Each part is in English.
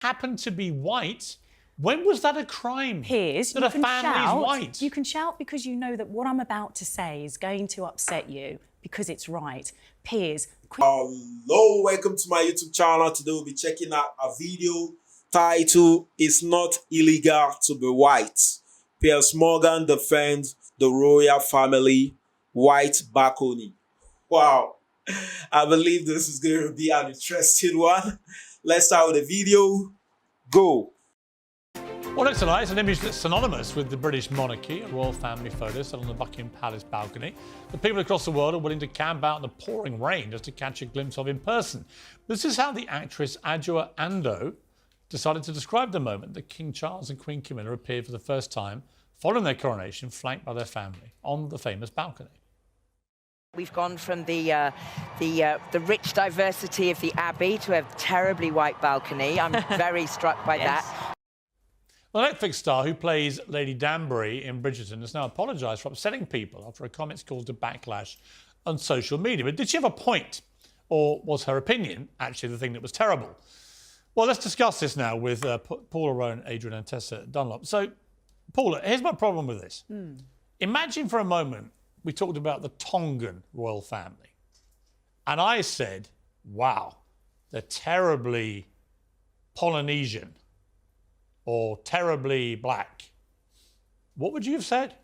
happen to be white. When was that a crime? Piers, that a family's white? You can shout because you know that what I'm about to say is going to upset you because it's right. Piers. Hello, welcome to my YouTube channel. Today we'll be checking out a video titled "It's Not Illegal to Be White." Piers Morgan defends the royal family white balcony. Wow, I believe this is going to be an interesting one. Let's start with the video. Go. Well, next tonight is an image that's synonymous with the British monarchy, a royal family photo set on the Buckingham Palace balcony. The people across the world are willing to camp out in the pouring rain just to catch a glimpse of in person. This is how the actress Adjoa Andoh decided to describe the moment that King Charles and Queen Camilla appeared for the first time following their coronation, flanked by their family on the famous balcony. We've gone from the rich diversity of the Abbey to a terribly white balcony. I'm very struck by that. The Netflix star who plays Lady Danbury in Bridgerton has now apologised for upsetting people after her comments caused a backlash on social media. But did she have a point? Or was her opinion actually the thing that was terrible? Well, let's discuss this now with Paula Rowan, Adrian and Tessa Dunlop. So, Paula, here's my problem with this. Imagine for a moment we talked about the Tongan royal family. And I said, wow, they're terribly Polynesian or terribly black. What would you have said?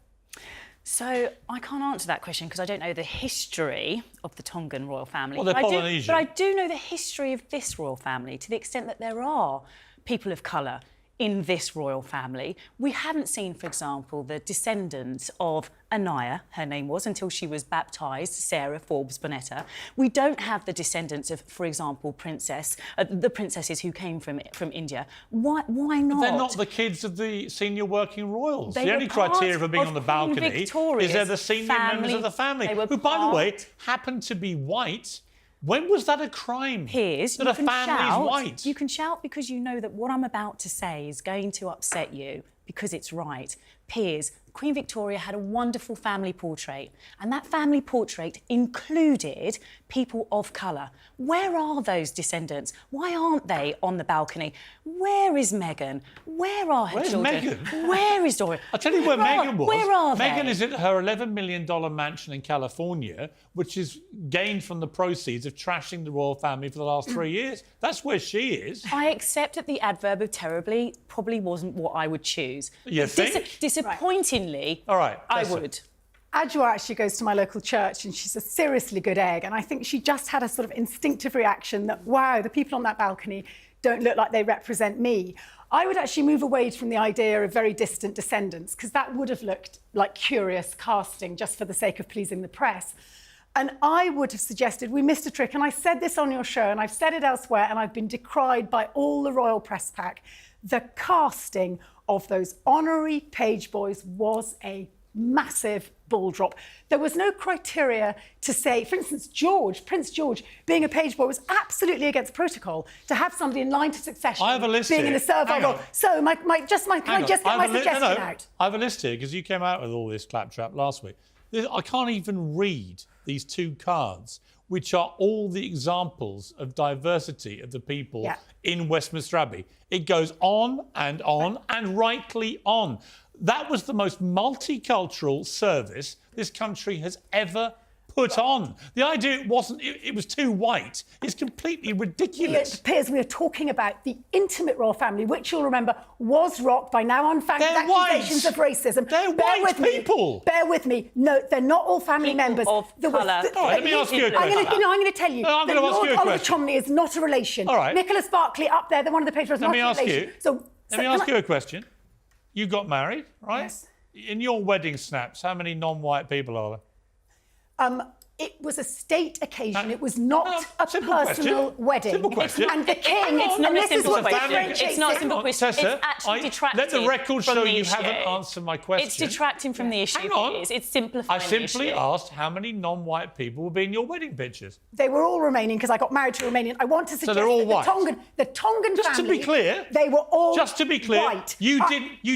So I can't answer that question because I don't know the history of the Tongan royal family. Well, they're Polynesian. But I do know the history of this royal family to the extent that there are people of colour in this royal family. We haven't seen, for example, the descendants of Anaya, her name was, until she was baptised, Sarah Forbes Bonetta. We don't have the descendants of, for example, the princesses who came from India. Why not? They're not the kids of the senior working royals. The only criteria for being on the balcony is they're the senior members of the family, who, by the way, happen to be white. When was that a crime? Piers, that a family's white? You can shout because you know that what I'm about to say is going to upset you because it's right. Piers, Queen Victoria had a wonderful family portrait, and that family portrait included people of colour. Where are those descendants? Why aren't they on the balcony? Where is Meghan? Where are her children? Meghan? Where is Dora? I'll tell you where Meghan was. Where are they? Meghan is at her $11 million mansion in California, which is gained from the proceeds of trashing the royal family for the last 3 years. That's where she is. I accept that the adverb of terribly probably wasn't what I would choose. You think? Disappointingly, All right, I would. Adjoa actually goes to my local church and she's a seriously good egg, and I think she just had a sort of instinctive reaction that, wow, the people on that balcony don't look like they represent me. I would actually move away from the idea of very distant descendants, because that would have looked like curious casting just for the sake of pleasing the press. And I would have suggested we missed a trick, and I said this on your show and I've said it elsewhere and I've been decried by all the royal press pack. The casting of those honorary page boys was a massive ball drop. There was no criteria to say, for instance, Prince George, being a page boy was absolutely against protocol. To have somebody in line to succession I have a list being here. in a servile role. So, can I just get my suggestion out? I have a list here because you came out with all this claptrap last week. I can't even read these two cards, which are all the examples of diversity of the people in Westminster Abbey. It goes on and rightly on. That was the most multicultural service this country has ever put on. The idea it was too white is completely ridiculous. Piers, we are talking about the intimate royal family, which you'll remember was rocked by now unfounded accusations of racism. They're white people. Bear with me. No, they're not all family members. Of colour. Let me ask you a question. I'm going to tell you. No, I'm going to ask you a Oliver question. Cholmondeley is not a relation. All right. Nicholas Barclay up there, one of the patrons, not a relation. Let me ask you a question. You got married, right? Yes. In your wedding snaps, how many non-white people are there? It was a state occasion. It was not a personal wedding. Simple question. And the king... It's not a simple question. It's not a simple question. Tessa, it's actually detracting let the record show you issue. haven't answered my question. It's detracting from the issue. Hang on. It's simplifying I simply the issue. asked how many non-white people will be in your wedding pictures. They were all Romanian because I got married to a Romanian. I want to suggest they're all that the Tongan Just family... to be clear... They were all Just to be clear, white. you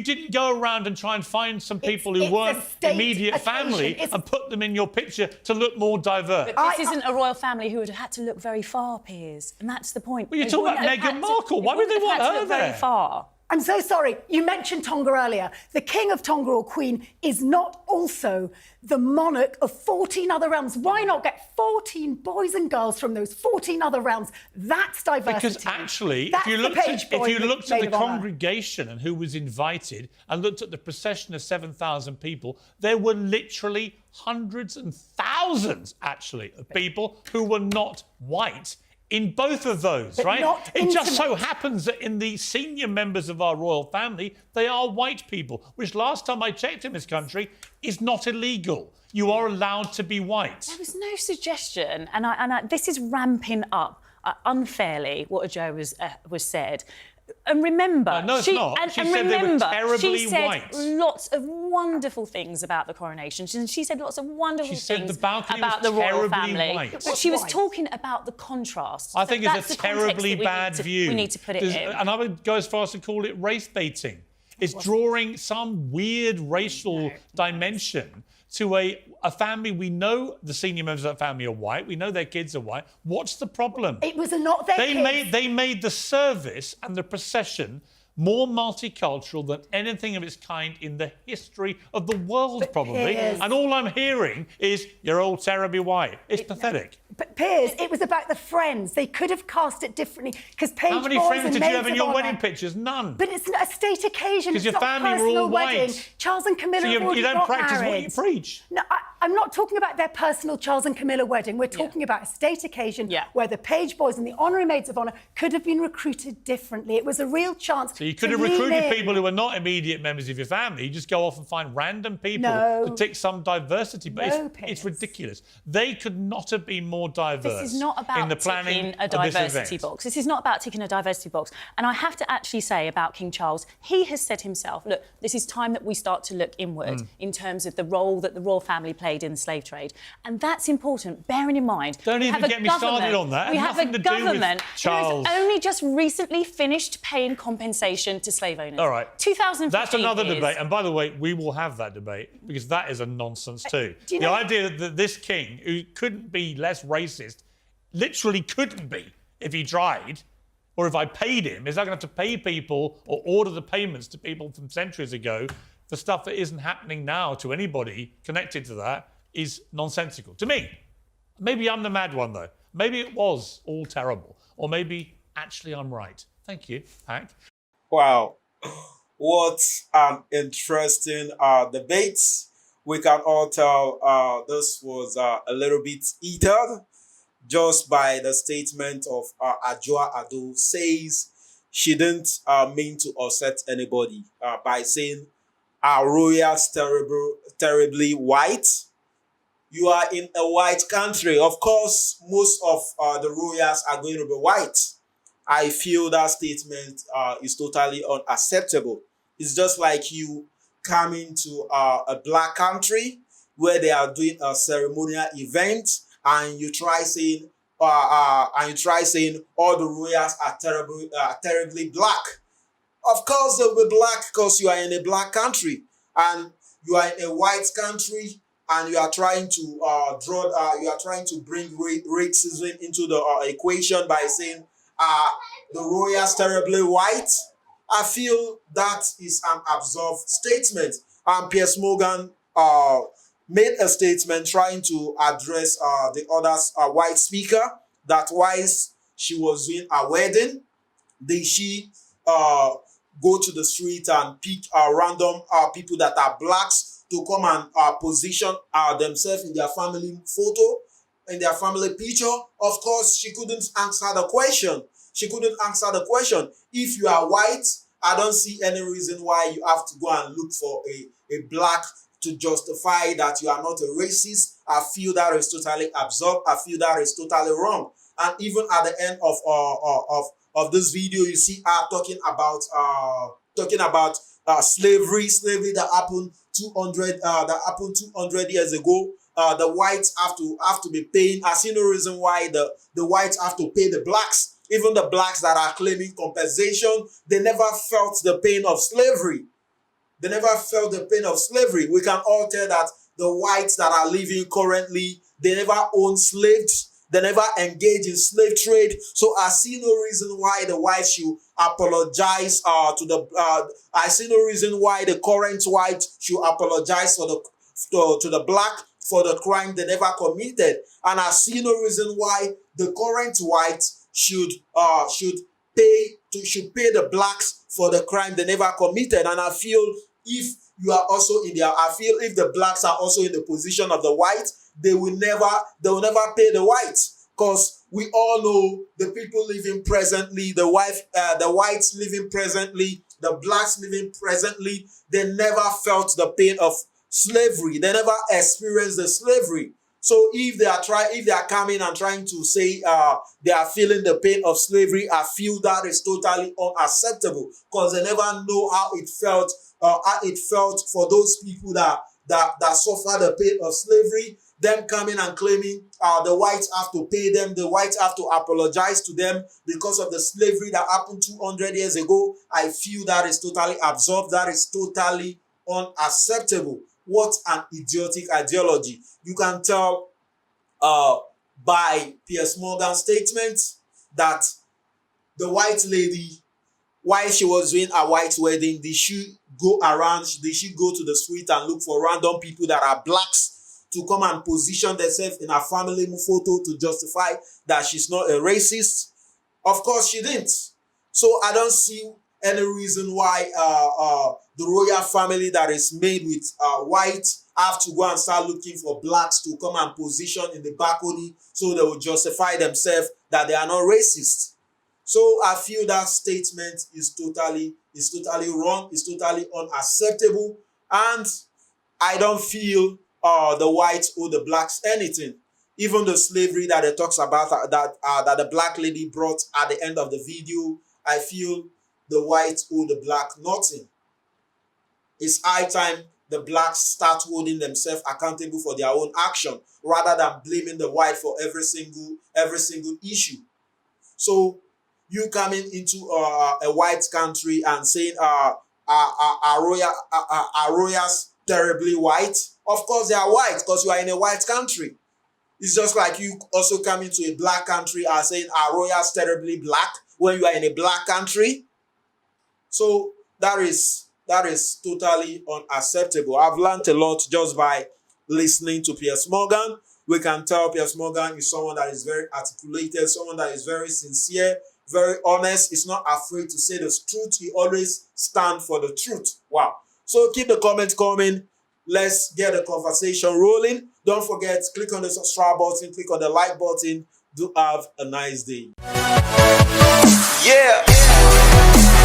didn't go around and try and find some people who weren't immediate family and put them in your picture to look more more diverse. But this isn't a royal family who would have had to look very far, Piers, and that's the point. Well, you're talking about Meghan Markle. Why would they want her very there? far? I'm so sorry. You mentioned Tonga earlier. The King of Tonga or Queen is not also the monarch of 14 other realms. Why not get 14 boys and girls from those 14 other realms? That's diversity. Because actually, That's if you the looked page at, if boy you looked at maid the of honour. congregation and who was invited and looked at the procession of 7,000 people, there were literally hundreds and thousands, actually, of people who were not white in both of those, But right? not It just so intimate. happens that in the senior members of our royal family, they are white people, which last time I checked in this country is not illegal. You are allowed to be white. There was no suggestion, and this is ramping up unfairly what Joe was said. And remember, No, it's not. And, She and said they were remember, terribly she said white. lots of wonderful things about the coronation. She said lots of wonderful She said things the balcony about was the royal terribly family. white. But she was White. talking about the contrast. I think it's that's a the context terribly that bad view. We need to put it in. And I would go as far as to call it race baiting. It's drawing some weird racial dimension to a family. We know the senior members of that family are white. We know their kids are white. What's the problem? It was not their kids. They made the service and the procession more multicultural than anything of its kind in the history of the world, probably. Piers. And all I'm hearing is, you're all terribly white. It's pathetic. But Piers, it was about the friends. They could have cast it differently because page How many boys friends and did you maids have in of your honour- wedding pictures? None. But it's a state occasion. 'Cause It's your not family were personal all wedding. white. Charles and Camilla So have you already don't got practice married. what you preach. No, I'm not talking about their personal Charles and Camilla wedding. We're talking about a state occasion where the page boys and the honorary maids of honour could have been recruited differently. It was a real chance. So you could to have lean recruited in. people who were not immediate members of your family. You just go off and find random people No. to tick some diversity. But No, it's Piers. ridiculous. They could not have been more diverse. This is not about in the planning ticking a of this diversity event. box. This is not about ticking a diversity box. And I have to actually say about King Charles, he has said himself, look, this is time that we start to look inward in terms of the role that the royal family played in the slave trade. And that's important, bearing in mind. Don't we even have a get me started government- on that. It We had have a nothing to do with government who Charles. has only just recently finished paying compensation to slave owners. All right. 2015 That's another is- debate. And by the way, we will have that debate because that is a nonsense too. Do you The know- idea that this king, who couldn't be less racist, literally couldn't be if he tried, or if I paid him, is I going to have to pay people or order the payments to people from centuries ago for stuff that isn't happening now to anybody connected to that is nonsensical. To me. Maybe I'm the mad one, though. Maybe it was all terrible. Or maybe actually I'm right. Thank you, Hank. Wow, what an interesting debate. We can all tell this was a little bit heated just by the statement of Ajua Ado says she didn't mean to upset anybody by saying our royals terribly white. You are in a white country. Of course, most of the royals are going to be white. I feel that statement is totally unacceptable. It's just like you coming to a black country where they are doing a ceremonial event and you try saying all the royals are terribly black. Of course they'll be black because you are in a black country and you are in a white country and you are trying to bring racism into the equation by saying the royals terribly white. I feel that is an absurd statement. And Piers Morgan made a statement trying to address the other white speaker that whilst she was doing a wedding, did she go to the street and pick random people that are blacks to come and position themselves in their family photo, in their family picture? Of course, she couldn't answer the question. If you are white, I don't see any reason why you have to go and look for a black to justify that you are not a racist. I feel that is totally absurd. I feel that is totally wrong. And even at the end of this video, you see her talking about slavery that happened 200 years ago. The whites have to be paying. I see no reason why the whites have to pay the blacks. Even the blacks that are claiming compensation, they never felt the pain of slavery. We can all tell that the whites that are living currently they never owned slaves. They never engaged in slave trade. So I see no reason why the white should apologize I see no reason why the current white should apologize to the black for the crime they never committed. And I see no reason why the current white should pay the blacks for the crime they never committed. And I feel if you are also if the blacks are also in the position of the white, they will never pay the whites, because we all know the people living presently, the whites living presently, the blacks living presently, they never felt the pain of slavery. They never experienced the slavery. So if they are coming and trying to say they are feeling the pain of slavery, I feel that is totally unacceptable, because they never know how it felt for those people that suffer the pain of slavery. Them coming and claiming the whites have to pay them, the whites have to apologize to them because of the slavery that happened 200 years ago. I feel that is totally absurd. That is totally unacceptable. What an idiotic ideology. You can tell by Piers Morgan's statement that the white lady, while she was doing a white wedding, they should go to the street and look for random people that are blacks to come and position themselves in a family photo to justify that she's not a racist. Of course she didn't. So I don't see any reason why the royal family that is made with white have to go and start looking for blacks to come and position in the balcony so they will justify themselves that they are not racist. So I feel that statement is totally wrong, it's totally unacceptable, and I don't feel the whites owe the blacks anything. Even the slavery that it talks about that the black lady brought at the end of the video, I feel the whites owe the black nothing. It's high time the blacks start holding themselves accountable for their own action, rather than blaming the white for every single issue. So you coming into a white country and saying our royals terribly white. Of course they are white, because you are in a white country. It's just like you also coming to a black country and saying our royals terribly black when you are in a black country. So that is totally unacceptable. I've learned a lot just by listening to Piers Morgan. We can tell Piers Morgan is someone that is very articulated, someone that is very sincere, very honest. He's not afraid to say the truth. He always stands for the truth. Wow. So keep the comments coming. Let's get the conversation rolling. Don't forget, click on the subscribe button, click on the like button. Do have a nice day. Yeah.